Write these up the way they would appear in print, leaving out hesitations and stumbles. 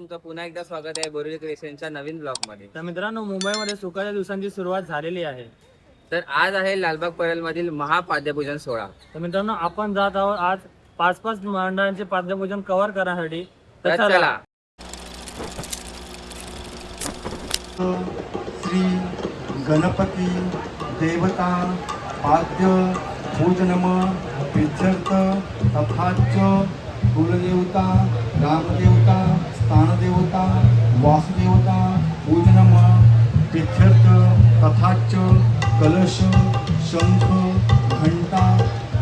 तुमचं पुन्हा एकदा स्वागत आहे बोरिवली क्रिएशनच्या नवीन ब्लॉग मध्ये. तर मित्रांनो, मुंबईमध्ये सुखाच्या दिवसांची सुरुवात झालेली आहे. तर आज आहे लालबाग परेल मधील महापाद्यपूजन सोहळा. तर मित्रांनो, आपण जात आहोत आज 5 मंडळांचे पाद्यपूजन कव्हर करण्यासाठी. तर चला. श्री गणपती देवता पाद्य पूजनम प्रीत्यर्थ तथाच कुलदेवता रामदेवता स्थानदेवता वासुदेवता पूजनम प्रीत्यर्थ तथाच कलश शंख घंटा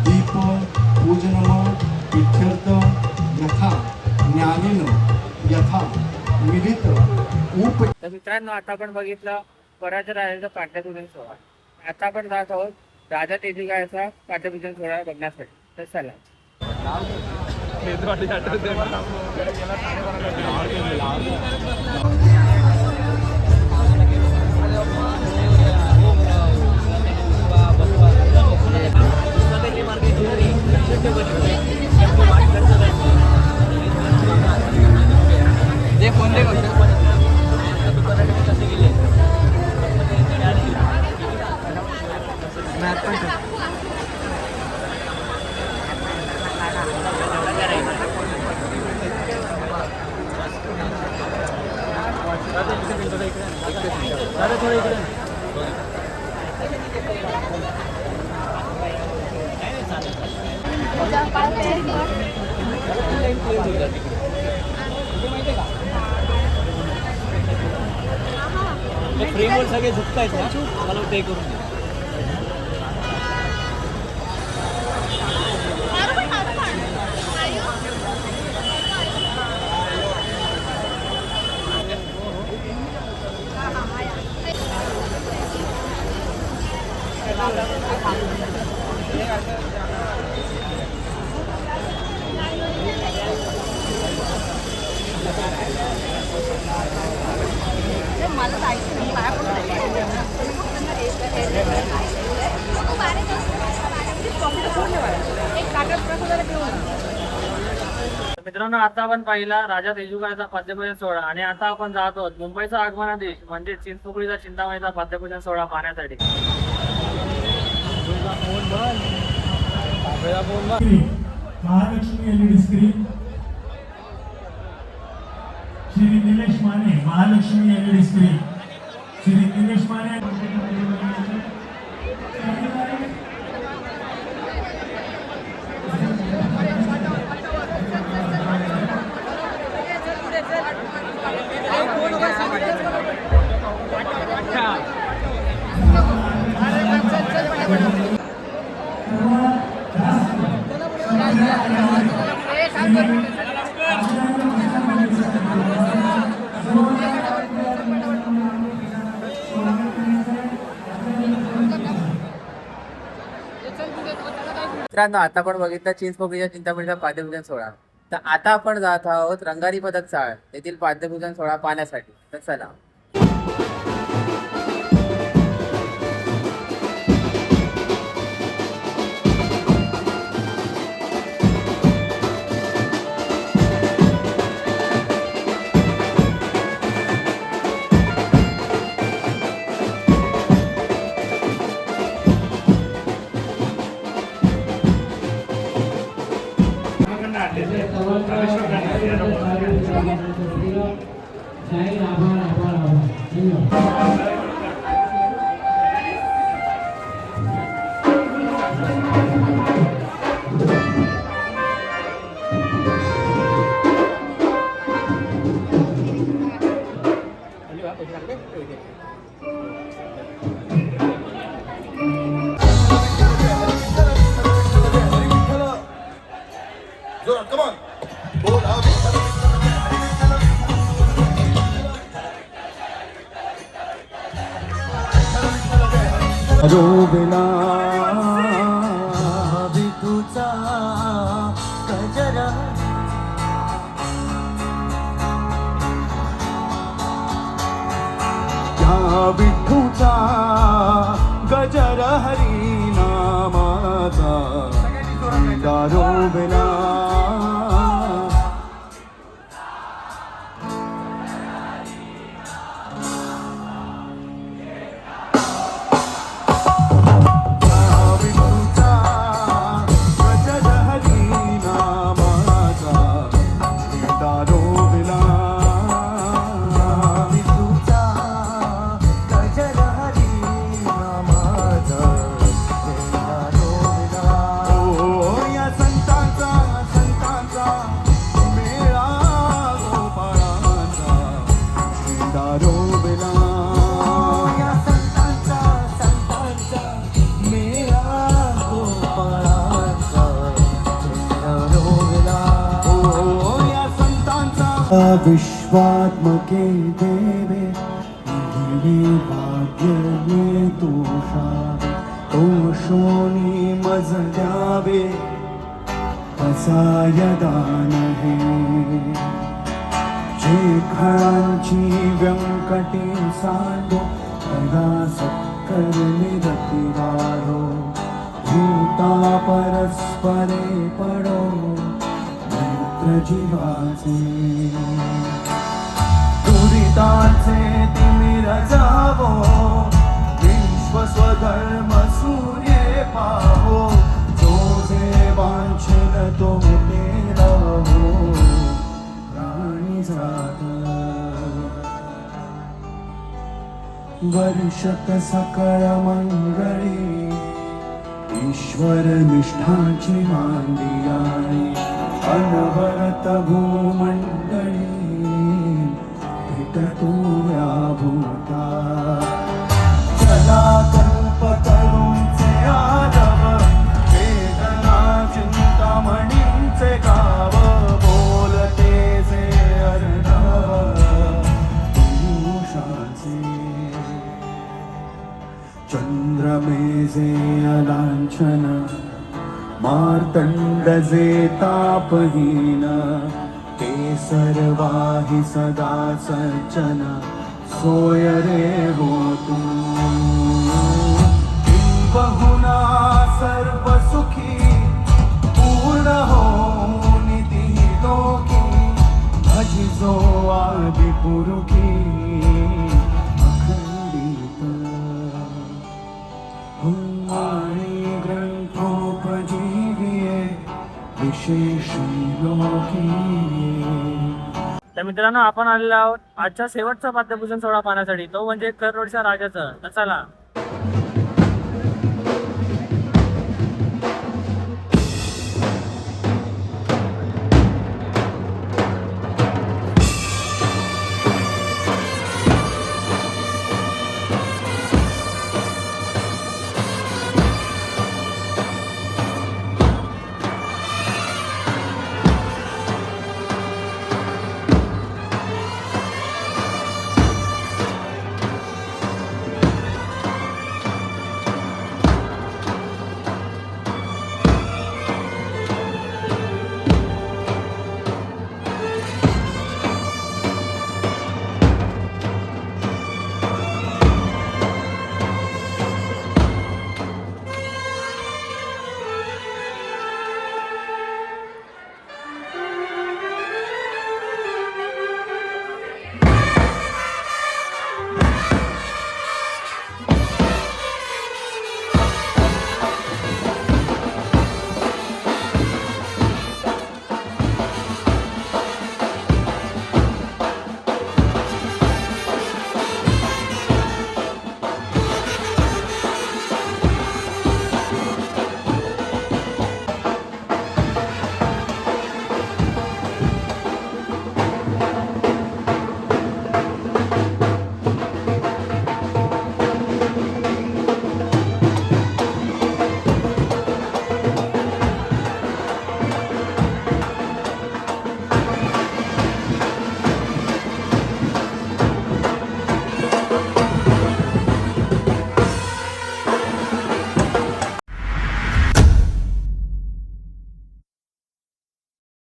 दीप पूजनम प्रीत्यर्थ यथा ज्ञानेन यथा विदित उप. तर मित्रांनो, आता आपण बघितलं पराच्या राजाचा पाद्यपूजन सोहळा. आता आपण जात आहोत राजा तेजुगाचा पाद्यपूजन सोहळा बघण्यासाठी. तर चला. फ्रेमवर सगळे झुकतायत ना, मला ते करून दे. मित्रांनो, आता आपण पाहिला राजा तेजुगाचा पाद्यपूजन सोहळा आणि आता आपण जात आहोत मुंबईचा आगमनादेश म्हणजे चिंचपोकळीचा चिंतामणीचा पाद्यपूजन सोहळा पाहण्यासाठी. Mahalakshmi LED screen Shri Nilesh Mane, Mahalakshmi LED screen Shri Nilesh Mane. मित्रांनो, आता आपण बघितलं चिंचपोकळीच्या चिंतामणीचा पाद्यपूजन सोहळा. तर आता आपण जात आहोत रंगारी पदक चाळ येथील पाद्यपूजन सोहळा पाहण्यासाठी. तर चला. रोबेला विठूचा गजरा त्या विठूचा गजर हरी नामाचा रोबेला विश्वात्मके देवे दिवे भाग्य तोषा तोषोनी मज द्यावे तसा यदान हे जे खळांची व्यंकटी सांडो तदा सत्कर निरती वाढो भूता परस्परे पडो मित्र जीवाचे दुरिताचे तिमिर जावो विश्व स्वधर्म सूर्ये पाहो जो जे वांछन तो ते रहो प्राणी जात वर्षत सकळ मंगळी ईश्वर निष्ठाची मांदियाळी अनवरत भूमंडळी भेटतो या भूता चला कल्पतरूंचे आदव वेदना चिंतामणींचे गाव बोलते जे अर्णव पुरुषाचे चंद्रमेजे अलांछन मार्तंड जे तापहीन ते सर्वाहि सदा सज्जन सोय रे होतु बहुना सर्व सुखी पूर्ण हो निती लोकी भजिजो आदि पुरुखी अखंडित आणि ग्रंथोपजीविये विशेषी लोकी. तर मित्रांनो, आपण आलेलो आहोत आजच्या शेवटचा पाद्यभूषण सोहळा पाहण्यासाठी, तो म्हणजे कर रोडच्या राजाचं. तर चला